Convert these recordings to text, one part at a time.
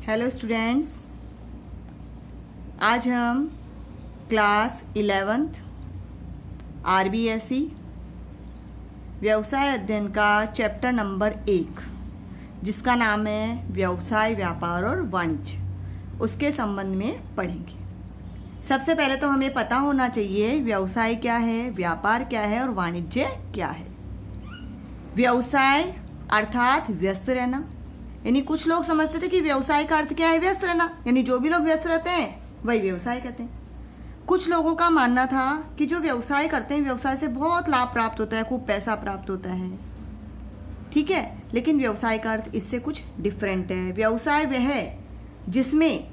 Hello students, आज हम class 11th RBSE व्यवसाय अध्ययन का चैप्टर नंबर 1 जिसका नाम है व्यवसाय, व्यापार और वाणिज्य, उसके संबंध में पढ़ेंगे। सबसे पहले तो हमें पता होना चाहिए व्यवसाय क्या है, व्यापार क्या है और वाणिज्य क्या है। व्यवसाय अर्थात व्यस्त रहना, यानी कुछ लोग समझते थे कि व्यवसाय का अर्थ क्या है, व्यस्त रहना, यानी जो भी लोग व्यस्त रहते हैं वही व्यवसाय कहते हैं। कुछ लोगों का मानना था कि जो व्यवसाय करते हैं व्यवसाय से बहुत लाभ प्राप्त होता है, खूब पैसा प्राप्त होता है, ठीक है, लेकिन व्यवसाय का अर्थ इससे कुछ डिफरेंट है। व्यवसाय वह है जिसमें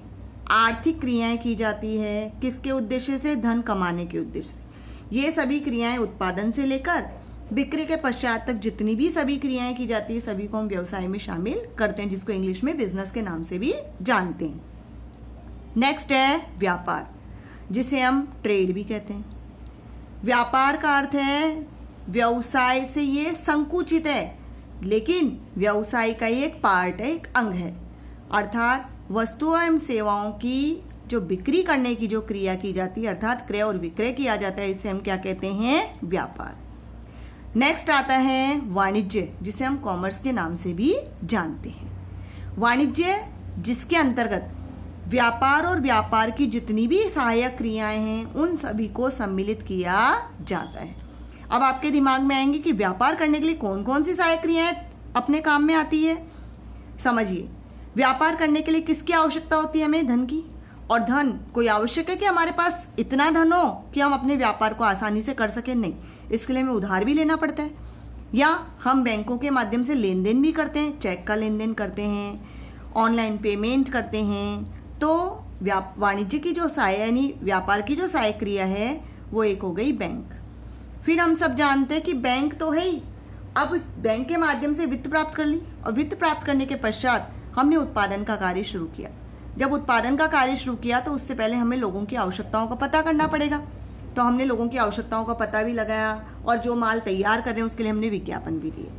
आर्थिक क्रियाएं की जाती है, किसके उद्देश्य से, धन कमाने के उद्देश्य से। ये सभी क्रियाएं उत्पादन से लेकर बिक्री के पश्चात तक जितनी भी सभी क्रियाएं की जाती है सभी को हम व्यवसाय में शामिल करते हैं, जिसको इंग्लिश में बिजनेस के नाम से भी जानते हैं। नेक्स्ट है व्यापार, जिसे हम ट्रेड भी कहते हैं। व्यापार का अर्थ है व्यवसाय से ये संकुचित है लेकिन व्यवसाय का एक पार्ट है, एक अंग है, अर्थात वस्तुओं एवं सेवाओं की जो बिक्री करने की जो क्रिया की जाती है अर्थात क्रय और विक्रय किया जाता है, इसे हम क्या कहते हैं, व्यापार। नेक्स्ट आता है वाणिज्य, जिसे हम कॉमर्स के नाम से भी जानते हैं। वाणिज्य जिसके अंतर्गत व्यापार और व्यापार की जितनी भी सहायक क्रियाएं हैं उन सभी को सम्मिलित किया जाता है। अब आपके दिमाग में आएंगे कि व्यापार करने के लिए कौन कौन सी सहायक क्रियाएं अपने काम में आती है। समझिए, व्यापार करने के लिए किसकी आवश्यकता होती है, हमें धन की। और धन कोई आवश्यक है कि हमारे पास इतना धन हो कि हम अपने व्यापार को आसानी से कर सकें, नहीं, इसके लिए हमें उधार भी लेना पड़ता है, या हम बैंकों के माध्यम से लेन देन भी करते हैं, चेक का लेन देन करते हैं, ऑनलाइन पेमेंट करते हैं। तो वाणिज्य की जो सहायक यानी व्यापार की जो सहायक क्रिया है वो एक हो गई बैंक। फिर हम सब जानते हैं कि बैंक तो है ही, अब बैंक के माध्यम से वित्त प्राप्त कर ली और वित्त प्राप्त करने के पश्चात हमने उत्पादन का कार्य शुरू किया। जब उत्पादन का कार्य शुरू किया तो उससे पहले हमें लोगों की आवश्यकताओं का पता करना पड़ेगा, तो हमने लोगों की आवश्यकताओं का पता भी लगाया और जो माल तैयार कर रहे हैं उसके लिए हमने विज्ञापन भी दिए।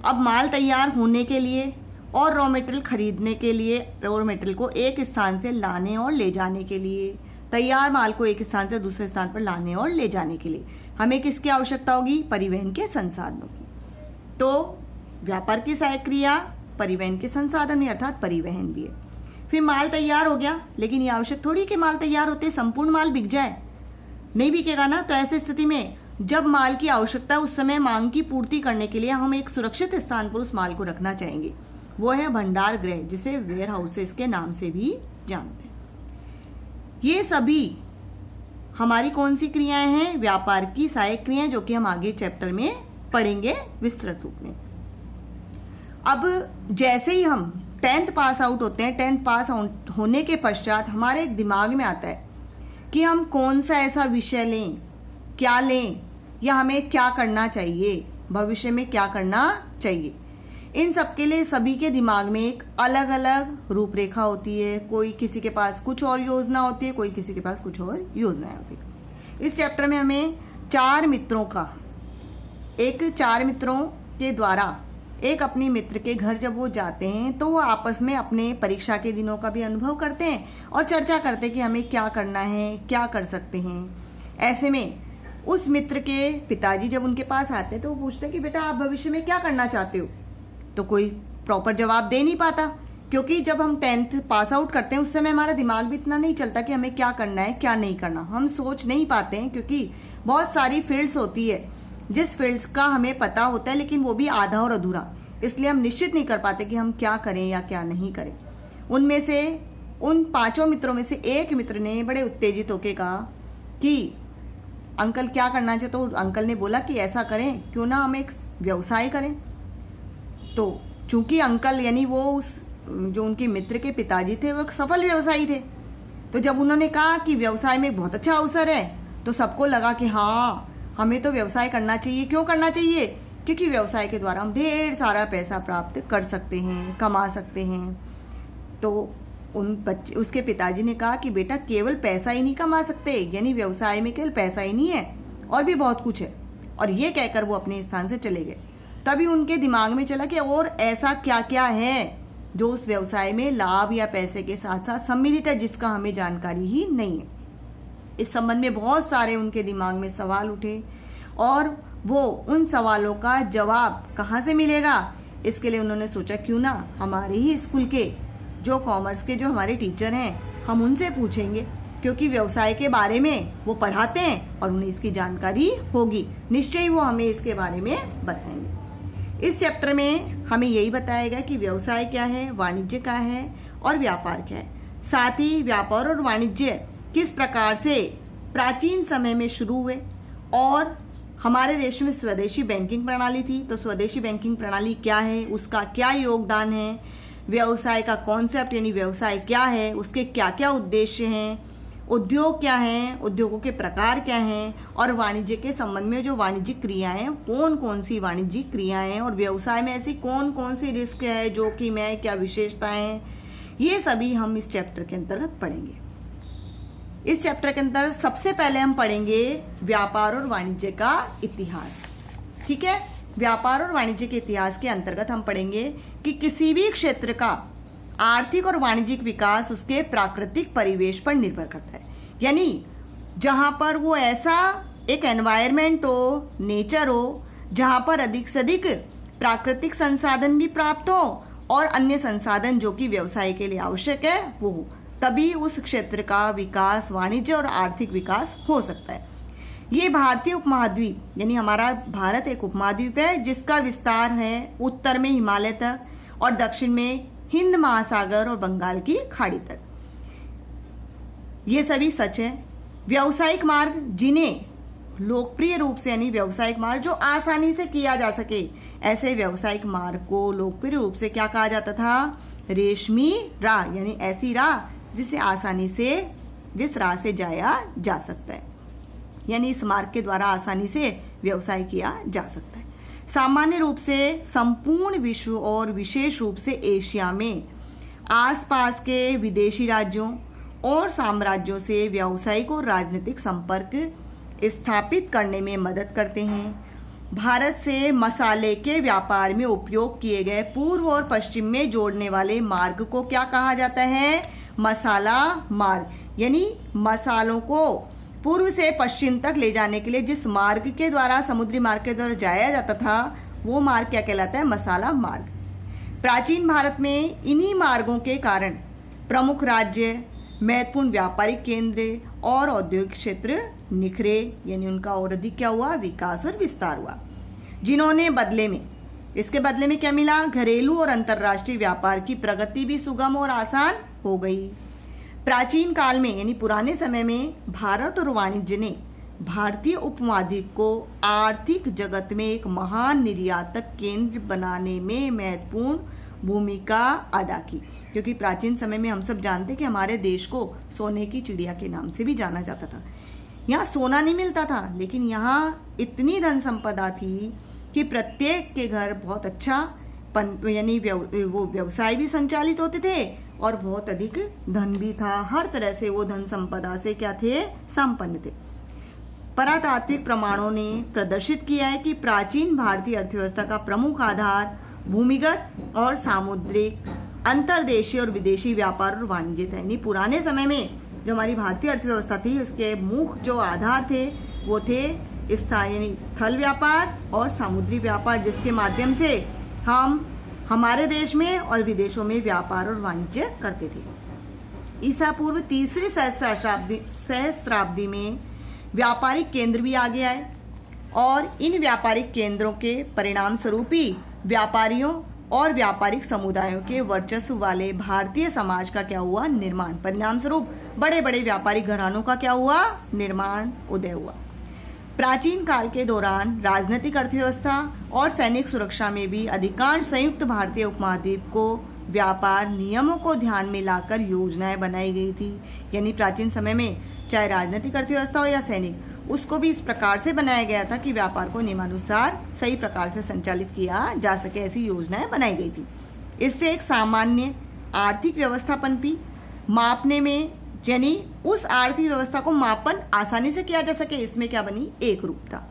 अब माल तैयार होने के लिए और रॉ मटेरियल खरीदने के लिए, रॉ मटेरियल को एक स्थान से लाने और ले जाने के लिए, तैयार माल को एक स्थान से दूसरे स्थान पर लाने और ले जाने के लिए हमें किसकी आवश्यकता होगी, परिवहन के संसाधनों की। तो व्यापार की सहायक क्रिया परिवहन के संसाधन में अर्थात परिवहन भी है। फिर माल तैयार हो गया, लेकिन ये आवश्यक थोड़ी कि माल तैयार होते संपूर्ण माल बिक जाए, नहीं बिकेगा ना। तो ऐसी स्थिति में जब माल की आवश्यकता उस समय मांग की पूर्ति करने के लिए हम एक सुरक्षित स्थान पर उस माल को रखना चाहेंगे, वो है भंडार गृह, जिसे वेयर हाउसेस के नाम से भी जानते हैं। ये सभी हमारी कौन सी क्रियाएं हैं, व्यापार की सहायक क्रियाएं, जो कि हम आगे चैप्टर में पढ़ेंगे विस्तृत रूप में। अब जैसे ही हम 10th पास आउट होते हैं, 10th पास आउट होने के पश्चात हमारे दिमाग में आता है कि हम कौन सा ऐसा विषय लें, क्या लें, या हमें क्या करना चाहिए, भविष्य में क्या करना चाहिए। इन सब के लिए सभी के दिमाग में एक अलग अलग रूपरेखा होती है। कोई किसी के पास कुछ और योजना होती है, कोई किसी के पास कुछ और योजनाएं होती है। इस चैप्टर में हमें चार मित्रों के द्वारा एक अपने मित्र के घर जब वो जाते हैं तो वो आपस में अपने परीक्षा के दिनों का भी अनुभव करते हैं और चर्चा करते हैं कि हमें क्या करना है, क्या कर सकते हैं। ऐसे में उस मित्र के पिताजी जब उनके पास आते हैं तो वो पूछते हैं कि बेटा आप भविष्य में क्या करना चाहते हो। तो कोई प्रॉपर जवाब दे नहीं पाता, क्योंकि जब हम 10th पास आउट करते हैं उस समय हमारा दिमाग भी इतना नहीं चलता कि हमें क्या करना है क्या नहीं करना, हम सोच नहीं पाते हैं, क्योंकि बहुत सारी फील्ड्स होती है जिस फील्ड्स का हमें पता होता है लेकिन वो भी आधा और अधूरा, इसलिए हम निश्चित नहीं कर पाते कि हम क्या करें या क्या नहीं करें। उनमें से उन 5 मित्रों में से एक मित्र ने बड़े उत्तेजित होकर कहा कि अंकल क्या करना चाहिए। तो अंकल ने बोला कि ऐसा करें, क्यों ना हम एक व्यवसाय करें। तो चूंकि अंकल यानी वो उस जो उनके मित्र के पिताजी थे वो एक सफल व्यवसायी थे, तो जब उन्होंने कहा कि व्यवसाय में बहुत अच्छा अवसर है तो सबको लगा कि हाँ हमें तो व्यवसाय करना चाहिए। क्यों करना चाहिए, क्योंकि व्यवसाय के द्वारा हम ढेर सारा पैसा प्राप्त कर सकते हैं, कमा सकते हैं। तो उसके पिताजी ने कहा कि बेटा केवल पैसा ही नहीं कमा सकते, यानी व्यवसाय में केवल पैसा ही नहीं है और भी बहुत कुछ है। और ये कहकर वो अपने स्थान से चले गए। तभी उनके दिमाग में चला कि और ऐसा क्या क्या है जो उस व्यवसाय में लाभ या पैसे के साथ साथ सम्मिलित है, जिसका हमें जानकारी ही नहीं है। इस संबंध में बहुत सारे उनके दिमाग में सवाल उठे और वो उन सवालों का जवाब कहाँ से मिलेगा, इसके लिए उन्होंने सोचा क्यों ना हमारे ही स्कूल के जो कॉमर्स के जो हमारे टीचर हैं हम उनसे पूछेंगे, क्योंकि व्यवसाय के बारे में वो पढ़ाते हैं और उन्हें इसकी जानकारी होगी, निश्चय ही वो हमें इसके बारे में बताएंगे। इस चैप्टर में हमें यही बताया गया कि व्यवसाय क्या है, वाणिज्य क्या है और व्यापार क्या है। साथ ही व्यापार और वाणिज्य किस प्रकार से प्राचीन समय में शुरू हुए और हमारे देश में स्वदेशी बैंकिंग प्रणाली थी, तो स्वदेशी बैंकिंग प्रणाली क्या है, उसका क्या योगदान है, व्यवसाय का कॉन्सेप्ट यानी व्यवसाय क्या है, उसके क्या क्या उद्देश्य हैं, उद्योग क्या हैं, उद्योगों के प्रकार क्या हैं, और वाणिज्य के संबंध में जो वाणिज्यिक क्रियाएं कौन कौन सी वाणिज्यिक क्रियाएं, और व्यवसाय में ऐसी कौन कौन सी रिस्क है, जो कि मैं क्या विशेषताएं, ये सभी हम इस चैप्टर के अंतर्गत पढ़ेंगे। इस चैप्टर के अंदर सबसे पहले हम पढ़ेंगे व्यापार और वाणिज्य का इतिहास। ठीक है, व्यापार और वाणिज्य के इतिहास के अंतर्गत हम पढ़ेंगे कि किसी भी क्षेत्र का आर्थिक और वाणिज्यिक विकास उसके प्राकृतिक परिवेश पर निर्भर करता है, यानी जहां पर वो ऐसा एक एनवायरमेंट हो, नेचर हो, जहां पर अधिक से अधिक प्राकृतिक संसाधन भी प्राप्त हो और अन्य संसाधन जो कि व्यवसाय के लिए आवश्यक है वो हो, तभी उस क्षेत्र का विकास, वाणिज्य और आर्थिक विकास हो सकता है। ये भारतीय उपमहाद्वीप यानी हमारा भारत एक उपमहाद्वीप है जिसका विस्तार है उत्तर में हिमालय तक और दक्षिण में हिंद महासागर और बंगाल की खाड़ी तक। ये सभी सच है। व्यावसायिक मार्ग जिन्हें लोकप्रिय रूप से यानी व्यावसायिक मार्ग जो आसानी से किया जा सके, ऐसे व्यावसायिक मार्ग को लोकप्रिय रूप से क्या कहा जाता था, रेशमी राह, यानी ऐसी राह जिसे आसानी से जिस राह से जाया जा सकता है, यानी इस मार्ग के द्वारा आसानी से व्यवसाय किया जा सकता है। सामान्य रूप से संपूर्ण विश्व और विशेष रूप से एशिया में आसपास के विदेशी राज्यों और साम्राज्यों से व्यावसायिक और राजनीतिक संपर्क स्थापित करने में मदद करते हैं। भारत से मसाले के व्यापार में उपयोग किए गए पूर्व और पश्चिम में जोड़ने वाले मार्ग को क्या कहा जाता है, मसाला मार्ग, यानी मसालों को पूर्व से पश्चिम तक ले जाने के लिए जिस मार्ग के द्वारा, समुद्री मार्ग के द्वारा जाया जाता था, वो मार्ग क्या कहलाता है, मसाला मार्ग। प्राचीन भारत में इन्हीं मार्गों के कारण प्रमुख राज्य, महत्वपूर्ण व्यापारिक केंद्र और औद्योगिक क्षेत्र निखरे, यानी उनका और अधिक क्या हुआ, विकास और विस्तार हुआ, जिन्होंने बदले में, इसके बदले में क्या मिला, घरेलू और अंतर्राष्ट्रीय व्यापार की प्रगति भी सुगम और आसान हो गई। प्राचीन काल में यानी पुराने समय में भारत और वाणिज्य ने भारतीय उपमहाद्वीप को आर्थिक जगत में एक महान निर्यातक केंद्र बनाने में महत्वपूर्ण भूमिका अदा की, क्योंकि प्राचीन समय में हम सब जानते कि हमारे देश को सोने की चिड़िया के नाम से भी जाना जाता था। यहाँ सोना नहीं मिलता था, लेकिन यहाँ इतनी धन संपदा थी कि प्रत्येक के घर बहुत अच्छा यानी वो व्यवसाय भी संचालित होते थे और बहुत अधिक धन भी था। हर तरह से वो धन संपदा से क्या थे, संपन्न थे। पुरातात्विक प्रमाणों ने प्रदर्शित किया है कि प्राचीन भारतीय अर्थव्यवस्था का प्रमुख आधार भूमिगत और सामुद्रिक, अंतर्देशीय और विदेशी व्यापार और वाणिज्य था। यानी पुराने समय में जो हमारी भारतीय अर्थव्यवस्था थी, उसके मुख्य जो आधार थे वो थे स्थानीय थल व्यापार और समुद्री व्यापार, जिसके माध्यम से हम हमारे देश में और विदेशों में व्यापार और वाणिज्य करते थे। ईसा पूर्व तीसरी सहस्त्राब्दी में व्यापारिक केंद्र भी आगे आए और इन व्यापारिक केंद्रों के परिणाम स्वरूप ही व्यापारियों और व्यापारिक समुदायों के वर्चस्व वाले भारतीय समाज का क्या हुआ, निर्माण। परिणाम स्वरूप बड़े बड़े व्यापारिक घरानों का क्या हुआ, निर्माण, उदय हुआ। प्राचीन काल के दौरान राजनीतिक अर्थव्यवस्था और सैनिक सुरक्षा में भी अधिकांश संयुक्त भारतीय उपमहाद्वीप को व्यापार नियमों को ध्यान में लाकर योजनाएं बनाई गई थी। यानी प्राचीन समय में चाहे राजनीतिक अर्थव्यवस्था हो या सैनिक, उसको भी इस प्रकार से बनाया गया था कि व्यापार को नियमानुसार सही प्रकार से संचालित किया जा सके, ऐसी योजनाएं बनाई गई थी। इससे एक सामान्य आर्थिक व्यवस्थापन भी मापने में, यानी उस आर्थिक व्यवस्था को मापन आसानी से किया जा सके, इसमें क्या बनी, एक रूपता।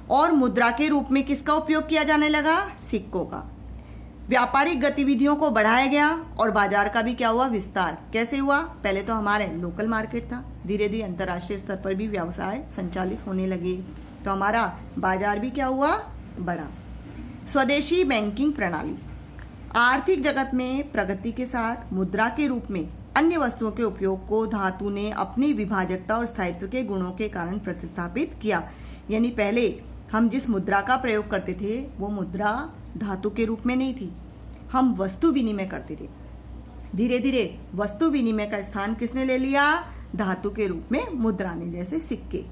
और मुद्रा के रूप में किसका उपयोग किया जाने लगा, सिक्कों का। व्यापारिक गतिविधियों को बढ़ाया गया और बाजार का भी क्या हुआ, विस्तार। कैसे हुआ, पहले तो हमारे लोकल मार्केट था, धीरे धीरे अंतर्राष्ट्रीय स्तर पर भी व्यवसाय संचालित होने लगे, तो हमारा बाजार भी क्या हुआ, बढ़ा। स्वदेशी बैंकिंग प्रणाली, आर्थिक जगत में प्रगति के साथ मुद्रा के रूप में अन्य वस्तुओं के उपयोग को धातु ने अपनी विभाजकता और स्थायित्व के गुणों के कारण प्रतिस्थापित किया। यानी पहले हम जिस मुद्रा का प्रयोग करते थे वो मुद्रा धातु के रूप में नहीं थी, हम वस्तु विनिमय करते थे। धीरे धीरे वस्तु विनिमय का स्थान किसने ले लिया, धातु के रूप में मुद्रा ने। जैसे सिक्के,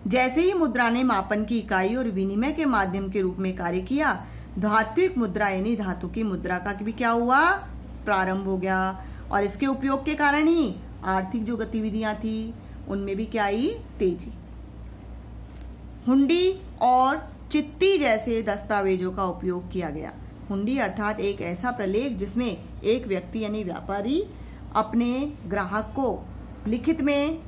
जैसे ही मुद्रा ने मापन की इकाई और विनिमय के माध्यम के रूप में कार्य किया, धात्विक मुद्रा यानी धातु की मुद्रा का भी क्या हुआ, प्रारंभ हो गया। और इसके उपयोग के कारण ही आर्थिक जो गतिविधियां थी उनमें भी क्या आई, तेजी। हुंडी और चिट्ठी जैसे दस्तावेजों का उपयोग किया गया। हुंडी अर्थात एक ऐसा प्रलेख जिसमें एक व्यक्ति यानी व्यापारी अपने ग्राहक को लिखित में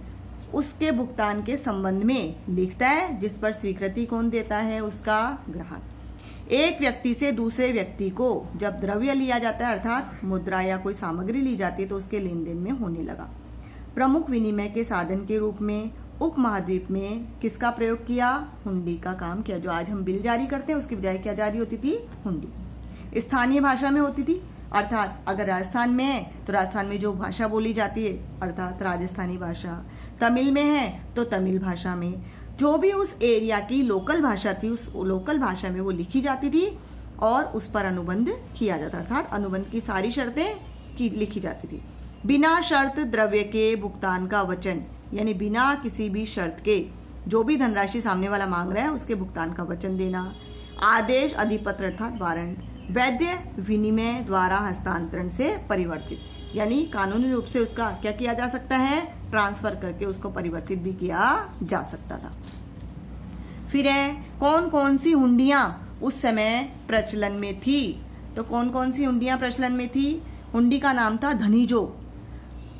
उसके भुगतान के संबंध में लिखता है, जिस पर स्वीकृति कौन देता है, उसका ग्राहक। एक व्यक्ति से दूसरे व्यक्ति को जब द्रव्य लिया जाता है अर्थात मुद्रा या कोई सामग्री ली जाती है तो उसके लेन देन में होने लगा। प्रमुख विनिमय के साधन के रूप में उपमहाद्वीप में किसका प्रयोग किया, हुंडी का काम किया। जो आज हम बिल जारी करते हैं उसकी बजाय क्या जारी होती थी, हुंडी। स्थानीय भाषा में होती थी, अर्थात अगर राजस्थान में है तो राजस्थान में जो भाषा बोली जाती है अर्थात राजस्थानी भाषा, तमिल में है तो तमिल भाषा में, जो भी उस एरिया की लोकल भाषा थी उस लोकल भाषा में वो लिखी जाती थी और उस पर अनुबंध किया जाता, अर्थात अनुबंध की सारी शर्तें की लिखी जाती थी। बिना शर्त द्रव्य के भुगतान का वचन, यानी बिना किसी भी शर्त के जो भी धनराशि सामने वाला मांग रहा है उसके भुगतान का वचन देना। आदेश अधिपत्र अर्थात वारंट, वैध विनिमय द्वारा हस्तांतरण से परिवर्तित, यानी कानूनी रूप से उसका क्या किया जा सकता है, ट्रांसफर करके उसको परिवर्तित भी किया जा सकता था। फिर है कौन कौन सी हुंडियां उस समय प्रचलन में थी, तो कौन कौन सी हुंडियां प्रचलन में थी। हुंडी का नाम था धनीजो,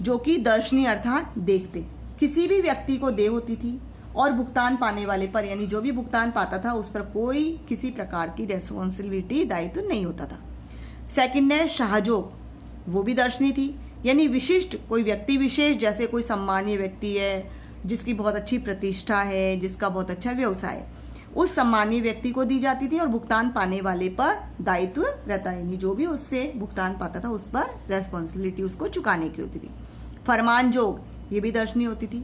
जो कि दर्शनी अर्थात देखते, किसी भी व्यक्ति को दे होती थी और भुगतान पाने वाले पर यानी जो भी भुगतान पाता था उस पर कोई किसी प्रकार की रेस्पॉन्सिबिलिटी दायित्व नहीं होता था। सेकंड है शाहजोग, वो भी दर्शनी थी, यानी विशिष्ट कोई व्यक्ति विशेष, जैसे कोई सम्मानीय व्यक्ति है जिसकी बहुत अच्छी प्रतिष्ठा है, जिसका बहुत अच्छा व्यवसाय है, उस सम्मानीय व्यक्ति को दी जाती थी और भुगतान पाने वाले पर दायित्व रहता है, यानी जो भी उससे भुगतान पाता था उस पर रेस्पॉन्सिबिलिटी उसको चुकाने की होती थी। फरमानजोग, ये भी दर्शनी होती थी।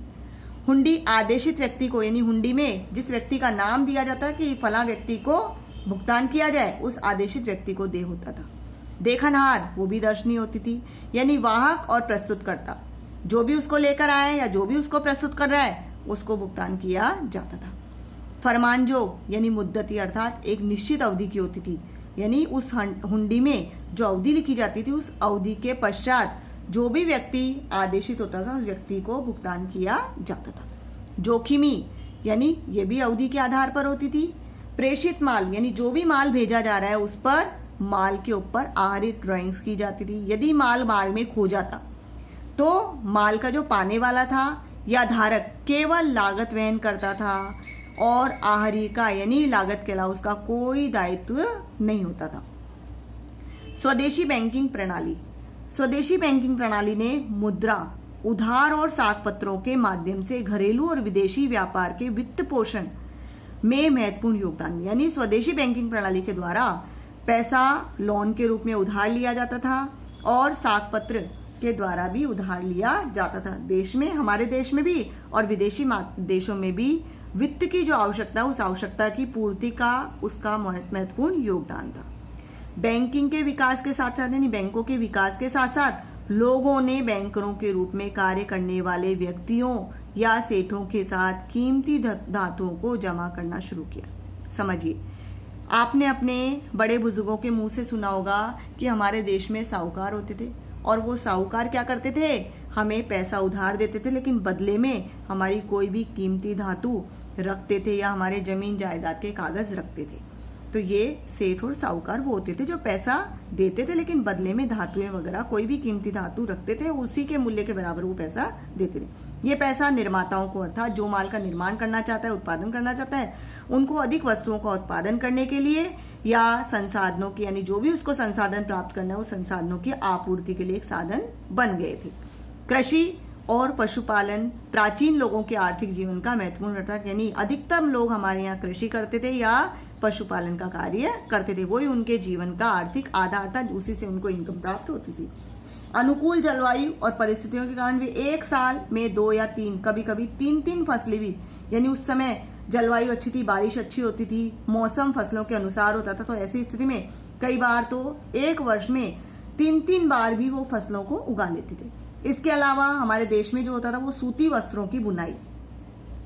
हुंडी आदेशित व्यक्ति को, यानी हुंडी में जिस व्यक्ति का नाम दिया जाता है कि फला व्यक्ति को भुगतान किया जाए, उस आदेशित व्यक्ति को दे होता था। देखनहार, वो भी दर्शनी होती थी, यानी वाहक और प्रस्तुतकर्ता, जो भी उसको लेकर आए या जो भी उसको प्रस्तुत कर रहा है उसको भुगतान किया जाता था। फरमानजोग यानी मुद्दती अर्थात एक निश्चित अवधि की होती थी, यानी उस हुंडी में जो अवधि लिखी जाती थी उस अवधि के पश्चात जो भी व्यक्ति आदेशित होता था उस व्यक्ति को भुगतान किया जाता था। जोखिमी, यानी ये भी अवधि के आधार पर होती थी। प्रेषित माल, यानी जो भी माल भेजा जा रहा है उस पर माल के ऊपर आहरित ड्राइंग्स की जाती थी। यदि माल मार्ग में खो जाता तो माल का जो पाने वाला था या धारक केवल लागत वहन करता था और आहरी का यानी लागत के अलावा उसका कोई दायित्व नहीं होता था। स्वदेशी बैंकिंग प्रणाली, स्वदेशी बैंकिंग प्रणाली ने मुद्रा, उधार और साख पत्रों के माध्यम से घरेलू और विदेशी व्यापार के वित्त पोषण में महत्वपूर्ण योगदान दिया। यानी स्वदेशी बैंकिंग प्रणाली के द्वारा पैसा लोन के रूप में उधार लिया जाता था और साख पत्र के द्वारा भी उधार लिया जाता था। देश में, हमारे देश में भी और विदेशी देशों में भी वित्त की जो आवश्यकता उस आवश्यकता की पूर्ति का उसका महत्वपूर्ण योगदान था। बैंकिंग के विकास के साथ साथ यानी बैंकों के विकास के साथ साथ लोगों ने बैंकरों के रूप में कार्य करने वाले व्यक्तियों या सेठों के साथ कीमती धातुओं को जमा करना शुरू किया। समझिए, आपने अपने बड़े बुजुर्गों के मुंह से सुना होगा कि हमारे देश में साहूकार होते थे और वो साहूकार क्या करते थे, हमें पैसा उधार देते थे लेकिन बदले में हमारी कोई भी कीमती धातु रखते थे या हमारे जमीन जायदाद के कागज रखते थे। तो ये सेठ और साहूकार वो होते थे जो पैसा देते थे लेकिन बदले में धातुएं वगैरह कोई भी कीमती धातु रखते थे, उसी के मूल्य के बराबर वो पैसा देते थे। ये पैसा निर्माताओं को अर्थात जो माल का निर्माण करना चाहता है, उत्पादन करना चाहता है, उनको अधिक वस्तुओं का उत्पादन करने के लिए या संसाधनों की, यानी जो भी उसको संसाधन प्राप्त करना है, उस संसाधनों की आपूर्ति के लिए एक साधन बन गए थे। कृषि और पशुपालन प्राचीन लोगों के आर्थिक जीवन का महत्वपूर्ण घटक, यानी अधिकतम लोग हमारे यहाँ कृषि करते थे या पशुपालन का कार्य करते थे, वही उनके जीवन का आर्थिक आधार था, उसी से उनको इनकम प्राप्त होती थी। अनुकूल जलवायु और परिस्थितियों के कारण वे एक साल में 2 या 3, कभी कभी 3 फसलें भी, यानी उस समय जलवायु अच्छी थी, बारिश अच्छी होती थी, मौसम फसलों के अनुसार होता था, तो ऐसी स्थिति में कई बार तो एक वर्ष में 3 बार भी वो फसलों को उगा लेते थे। इसके अलावा हमारे देश में जो होता था वो सूती वस्त्रों की बुनाई,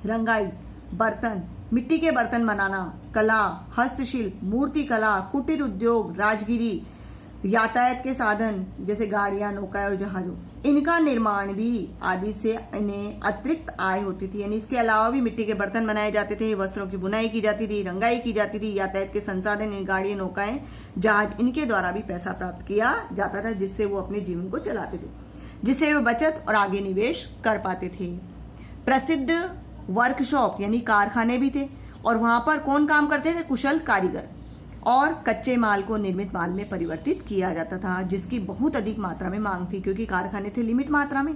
रंगाई, बर्तन, मिट्टी के बर्तन बनाना, कला, हस्तशिल्प, मूर्ति कला, कुटीर उद्योग, राजगिरी, यातायात के साधन जैसे गाड़ियां, नौकाएं और जहाजों, इनका निर्माण भी आदि से इन्हें अतिरिक्त आय होती थी। यानी इसके अलावा भी मिट्टी के बर्तन बनाए जाते थे, वस्त्रों की बुनाई की जाती थी, रंगाई की जाती थी, यातायात के संसाधन, गाड़ियां, नौकाएं, जहाज, इनके द्वारा भी पैसा प्राप्त किया जाता था, जिससे वो अपने जीवन को चलाते थे, जिससे वे बचत और आगे निवेश कर पाते थे। प्रसिद्ध वर्कशॉप यानी कारखाने भी थे, और वहां पर कौन काम करते थे? कुशल कारीगर, और कच्चे माल को निर्मित माल में परिवर्तित किया जाता था, जिसकी बहुत अधिक मात्रा में मांग थी, क्योंकि कारखाने थे लिमिट मात्रा में।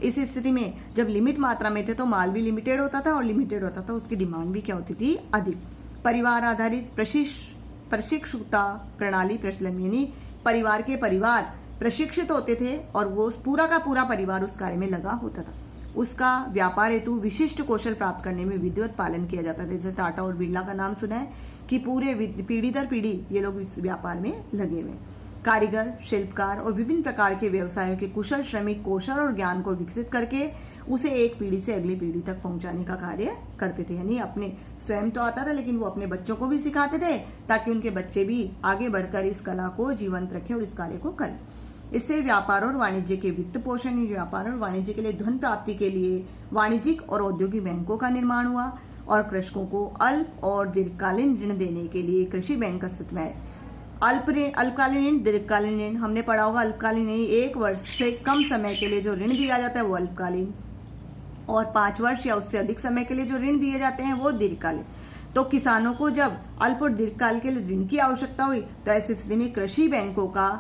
इस स्थिति में जब लिमिट मात्रा में थे तो माल भी लिमिटेड होता था, और लिमिटेड होता था उसकी डिमांड भी क्या होती थी? अधिक। परिवार आधारित प्रशिक्षुता प्रणाली प्रचलन, यानी परिवार के परिवार प्रशिक्षित होते थे और वो पूरा का पूरा परिवार उस कार्य में लगा होता था। उसका व्यापार हेतु विशिष्ट कौशल प्राप्त करने में विधिवत पालन किया जाता था। जैसे टाटा और बिरला का नाम सुना है कि पूरे पीढ़ी दर पीढ़ी ये लोग इस व्यापार में लगे हुए। कारीगर, शिल्पकार और विभिन्न प्रकार के व्यवसायों के कुशल श्रमिक कौशल और ज्ञान को विकसित करके उसे एक पीढ़ी से अगली पीढ़ी तक पहुंचाने का कार्य करते थे। यानी अपने स्वयं तो आता था, लेकिन वो अपने बच्चों को भी सिखाते थे, ताकि उनके बच्चे भी आगे बढ़कर इस कला को जीवंत रखें और इस कार्य को करें। इससे व्यापार और वाणिज्य के वित्त पोषण, व्यापार और वाणिज्य के लिए धन प्राप्ति के लिए वाणिज्यिक और औद्योगिक बैंकों का निर्माण हुआ, और कृषकों को अल्प और दीर्घकालीन ऋण देने के लिए कृषि बैंक अस्तित्व में आए। अल्पकालीन ऋण, दीर्घकालीन ऋण हमने पढ़ा होगा। अल्पकालीन यानी 1 वर्ष से कम समय के लिए जो ऋण दिया जाता है वो अल्पकालीन, और 5 वर्ष या उससे अधिक समय के लिए जो ऋण दिए जाते हैं वो दीर्घकालीन। तो किसानों को जब अल्प और दीर्घकाल के लिए ऋण की आवश्यकता हुई तो ऐसी स्थिति में कृषि बैंकों का